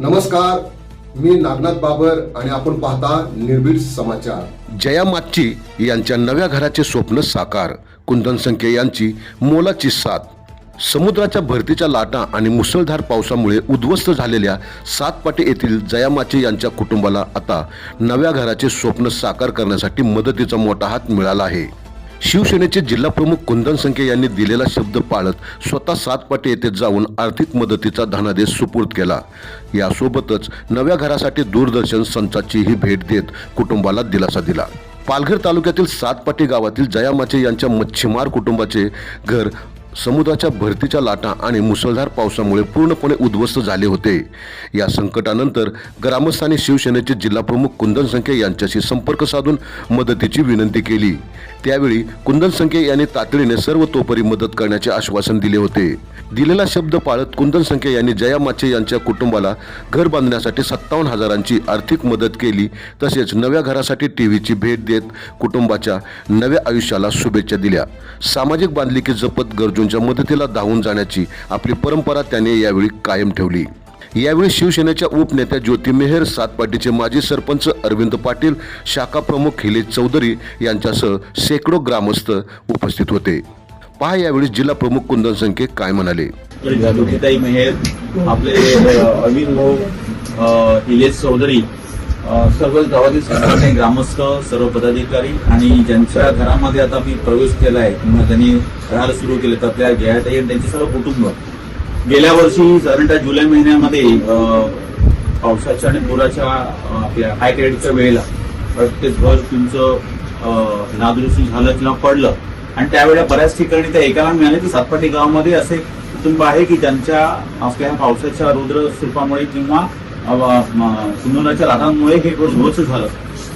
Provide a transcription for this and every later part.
नमस्कार, मी नागनाथ बाबर आणि आपण पाहता निर्भीड समाचार। जया माची यांच्या नव्या घराचे स्वप्न साकार। कुंदन संके यांची मोलाची साथ। समुद्राच्या भरतीच्या लाटा आणि मुसळधार पावसामुळे उद्ध्वस्त झालेल्या सातपाटी येथील जया माची यांच्या कुटुंबाला आता नव्या घराचे स्वप्न साकार करण्यासाठी मदतीचा मोठा हात मिळाला आहे। शिवसेनेचे जिल्हा प्रमुख कुंदन संके यांनी दिलेला शब्द पाळत स्वतः सातपाटी येथे जाऊन आर्थिक मदतीचा धनादेश सुपूर्द केला। यासोबतच नव्या घरासाठी दूरदर्शन संचाचीही भेट देत कुटुंबाला दिलासा दिला। पालघर तालुक्यातील सातपाटी गावातील जया माची यांच्या मच्छीमार कुटुंबाचे घर समुद्राच्या भरतीच्या लाटा आणि मुसळधार पावसामुळे पूर्णपणे उद्ध्वस्त झाले होते। या संकटानंतर ग्रामस्थांनी शिवसेनेचे जिल्हा प्रमुख कुंदन संके यांच्याशी संपर्क साधून मदतीची विनंती केली। त्यावेळी कुंदन संके यांनी तातडीने सर्वतोपरी मदत करण्याचे आश्वासन दिले होते। दिलेला शब्द पाळत कुंदन संके यांनी जया माची यांच्या कुटुंबाला घर बांधण्यासाठी 57,000ची आर्थिक मदत केली। तसेच नव्या घरासाठी टीव्हीची भेट देत कुटुंबाच्या नव्या आयुष्याला शुभेच्छा दिल्या। सामाजिक बांधिलकी जपत गरजूंच्या मदतीला धावून जाण्याची आपली परंपरा त्याने यावेळी कायम ठेवली। यावेळी शिवसेनेच्या उपनेत्या ज्योती मेहर, सातपाटीचे माजी सरपंच अरविंद पाटील, शाखा प्रमुख हिलेश चौधरी यांच्यासह शेकडो ग्रामस्थ उपस्थित होते। पहा यावेळी जिल्हा प्रमुख कुंदन संके काय म्हणाले। ज्योतिताई मेहर, आपले अरविंद भाऊ, हिलेश चौधरी, सर्व गावातील सर्व ग्रामस्थ, सर्व पदाधिकारी आणि ज्यांच्या घरामध्ये आता मी प्रवेश केला आहे किंवा त्यांनी राहायला सुरू केले तर आपल्या जयाताई आणि त्यांचे सर्व कुटुंब गेल्या वर्षी साधारणतः जुलै महिन्यामध्ये पावसाच्या आणि पुराच्या आपल्या हाय क्रेडिटच्या वेळेला प्रत्येक घर तुमचं नादुरुस्ती झालं किंवा पडलं आणि त्यावेळेला बऱ्याच ठिकाणी त्या एकाला मिळाले की सातपाटी गावामध्ये असे कुटुंब आहे की ज्यांच्या आपल्या पावसाच्या रौद्र स्वरूपामुळे किंवा कुंदनाच्या लाटांमुळे हे उद्ध्वस्त झालं।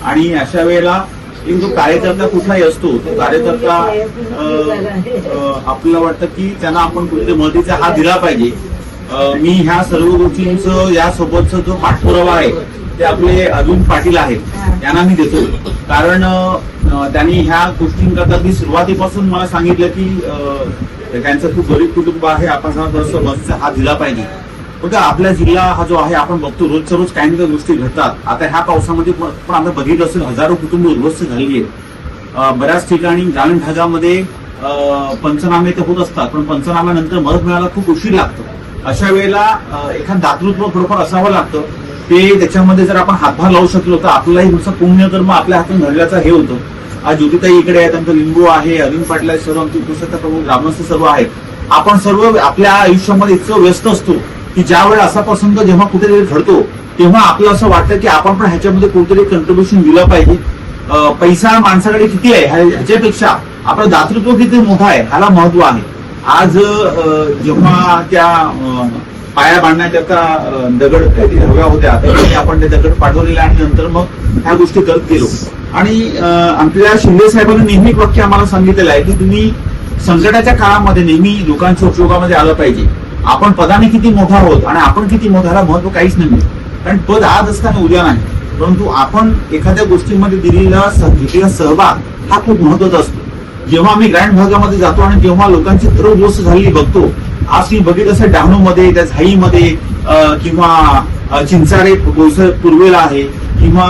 आणि अशा वेळेला जो कार्यकर्ता कुठलाही असतो तो कार्यकर्ता आपल्याला वाटतं की त्यांना आपण कुठे मदतीचा हात दिला पाहिजे। मी ह्या सर्व गोष्टींचं यासोबतचा जो पाठपुरावा आहे ते आपले अरविंद पाटील आहेत यांना मी देतो, कारण त्यांनी ह्या गोष्टींकरता मी सुरुवातीपासून मला सांगितलं की त्यांचं खूप गरीब कुटुंब आहे, आपण थोडंसं मदतीचा हात दिला पाहिजे। बघा, आपला जिल्हा हा जो आहे आपण बघतो रोजच्या रोज काही ना गोष्टी घडतात। आता ह्या पावसामध्ये पण आपण बघितलं असेल हजारो कुटुंब उद्ध्वस्त झालेली आहेत। बऱ्याच ठिकाणी ग्रामीण भागामध्ये पंचनामे तर होत असतात, पण पंचनाम्यानंतर मदत मिळायला खूप उशीर लागतो। अशा वेळेला एखादं दातृत्व थोडंफार असावं लागतं, ते त्याच्यामध्ये जर आपण हातभार लावू शकलो तर आपल्यालाही तुमचं पुण्यकर्म आपल्या हातून घडल्याचा हे होतं। आज ज्योतिताई इकडे आहेत, आमचं लिंबू आहे, अरविंद पाटील आहे, सर्व आमचे उपस्थित प्रमुख ग्रामस्थ सर्व आहेत। आपण सर्व आपल्या आयुष्यामध्ये इतकं व्यस्त असतो की ज्या वेळेला असा प्रसंग जेव्हा कुठेतरी घडतो तेव्हा आपलं असं वाटतं की आपण पण ह्याच्यामध्ये कोणतरी कंट्रीब्युशन दिलं पाहिजे। पैसा माणसाकडे किती आहे ह्याच्यापेक्षा आपलं दातृत्व किती मोठं आहे ह्याला महत्व आहे। आज जेव्हा त्या पाया बांधण्याकरता दगड हव्या होत्या तेव्हा आपण ते दगड पाठवलेले आणि नंतर मग ह्या गोष्टी करत गेलो। आणि आपल्या शिंदे साहेबांनी नेहमी एक वाक्य आम्हाला सांगितलेलं आहे की तुम्ही संकटाच्या काळामध्ये नेहमी लोकांच्या उपयोगामध्ये आलं पाहिजे। आपण पदाने किती मोठा आहोत आणि आपण किती मोठ्याला महत्व काहीच नाही, कारण पद आज असताना उद्या नाही, परंतु आपण एखाद्या गोष्टीमध्ये दिलेला सहभाग हा खूप महत्वाचा असतो। जेव्हा आम्ही ग्रामीण भागामध्ये जातो आणि जेव्हा लोकांची उद्ध्वस्त झालेली बघतो, आज मी बघितलं असेल डहाणूमध्ये, त्या झाईमध्ये किंवा चिंचाळे पूर्वेला आहे किंवा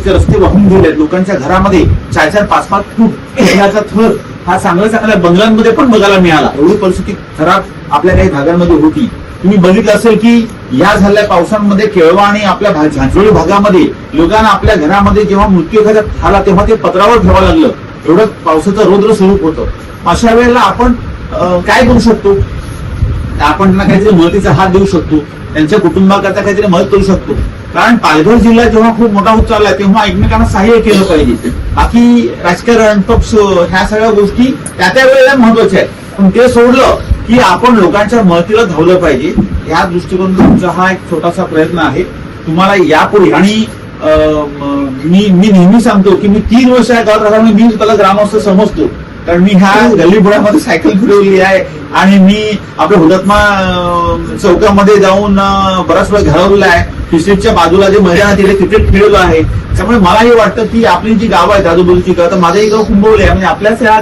रस्ते वाहून गेले, लोकांच्या घरामध्ये 4-4, 5-5 फूट ह्याचा थर हा चांगल्या बंगल्यांमध्ये पण बघायला मिळाला। एवढी परिस्थिती खराब आपल्या काही भागांमध्ये होती। तुम्ही बघितलं असेल की या झालेल्या पावसांमध्ये केळवा आणि आपल्या झांझोळी भागामध्ये लोकांना आपल्या घरामध्ये जेव्हा मृत्यू एखादा झाला तेव्हा ते पत्रावर ठेवावं लागलं, एवढं पावसाचं रौद्र स्वरूप होतं। अशा वेळेला आपण काय करू शकतो? आपण त्यांना काहीतरी मदतीचा हात देऊ शकतो, त्यांच्या कुटुंबाकरता काहीतरी मदत करू शकतो, कारण पालघर जिल्हा जेव्हा खूप मोठा होत चाललाय तेव्हा एकमेकांना सहाय्य केलं पाहिजे। बाकी राजकारण, पक्ष ह्या सगळ्या गोष्टी त्या वेळेला महत्वाच्या आहेत, पण ते सोडलं की आपण लोकांच्या मदतीला धावलं पाहिजे। या दृष्टिकोनातून तुमचा हा एक छोटासा प्रयत्न आहे। तुम्हाला यापुढे आणि मी नेहमी सांगतो की मी 3 वर्ष या गावात राहणार, मी स्वतःला ग्रामस्थ समजतो, कारण मी ह्या गल्लीबोळ्यामध्ये सायकल फिरवली आहे आणि मी आपल्या हुतात्मा चौकामध्ये जाऊन बराच वेळ घालवलेला आहे। क्रिकेटच्या बाजूला जे मैदान आहे तिथे क्रिकेट खेळलो आहे। त्यामुळे मलाही वाटतं की आपली जी गाव आहेत आजूबाजूची गाव, तर माझंही गाव कुंभवले आहे, म्हणजे आपल्याच या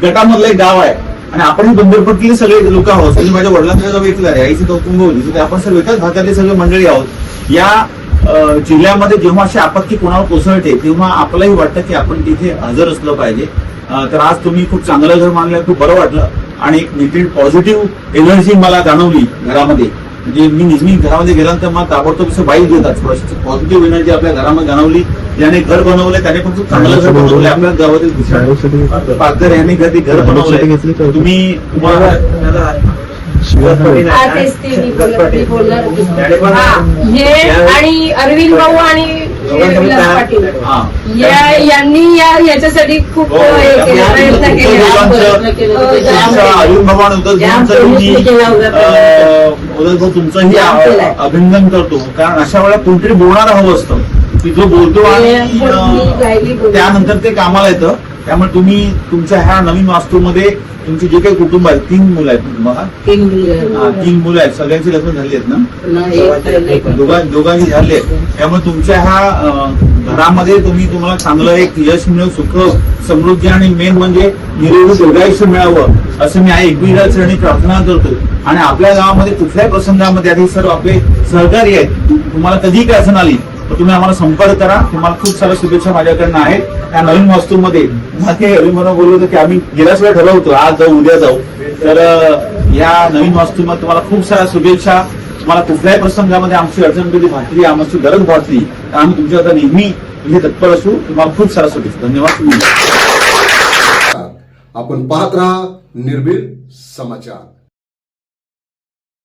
गटामधलं एक गाव आहे आणि आपण ही बंदरपट्टीले सगळे लोक आहोत. म्हणजे माझ्या वडिलांकडे जेव्हा इथलं आहे, आईची कौटुंब होती, तर आपण सर्व एकाच भागातले सगळे मंडळी आहोत. या जिल्ह्यामध्ये जेव्हा अशी आपत्ती कोणावर कोसळते तेव्हा आपल्यालाही वाटतं की आपण तिथे हजर असलं पाहिजे. तर आज तुम्ही खूप चांगलं घर मानलं, खूप बरं वाटलं आणि एक निगेटिव्ह पॉझिटिव्ह एनर्जी मला जाणवली घरामध्ये. म्हणजे मी नेहमी घरामध्ये गेल्यानंतर मला ताबडतोब असं वाईट देतात, थोडीशी पॉझिटिव्ह एनर्जी आपल्या घरामध्ये जाणवली. ज्याने घर बनवलंय त्याने पण खूप चांगलं घर बनवलंय. आपल्या गावातील पालकर यांनी कधी घर बनवलंय. तुम्हाला हे आणि अरविंद भाऊ आणि विलास पाटील यांनी याच्यासाठी खूप प्रयत्न केले. अरविंद भाऊ आणि उदय भाऊ तुमचंही अभिनंदन करतो. कारण अशा वेळेला कोणतरी बोलणार हवं असतं की जो बोलतो आणि त्यानंतर ते कामाला येतं. त्यामुळे तुम्ही तुमच्या ह्या नवीन वास्तूमध्ये तुमची जे काही कुटुंब आहे, 3 मुलं आहेत तुम्हाला? 3 मुलं आहेत. सगळ्यांची लग्न झाली आहेत ना? दोघांची झाले. त्यामुळे तुमच्या ह्या घरामध्ये तुम्हाला चांगलं एक यश मिळव, सुख समृद्धी आणि मेन म्हणजे निरोगी दीर्घायुष्य मिळावं असं मी एकविरा चरणी प्रार्थना करतो. आणि आपल्या गावामध्ये कुठल्याही प्रसंगामध्ये आधी सर्व आपले सहकारी आहेत. तुम्हाला कधीही काय अडचण आली तर तुम्ही आम्हाला संपर्क करा. तुम्हाला खूप साऱ्या शुभेच्छा माझ्याकडनं आहेत. त्या नवीन वास्तूमध्ये मला बोललो होतं की आम्ही गेल्याच वेळा ठरवतो आज जाऊ उद्या जाऊ. तर या नवीन वास्तूमध्ये तुम्हाला खूप साऱ्या शुभेच्छा. तुम्हाला कुठल्याही प्रसंगामध्ये आमची अडचण कधी भाटली, आमची गरज भाटली तर आम्ही तुमच्या आता नेहमी इथे तत्पर असू. तुम्हाला खूप साऱ्या शुभेच्छा. धन्यवाद. आपण पाहत राहा निर्भीड समाचार.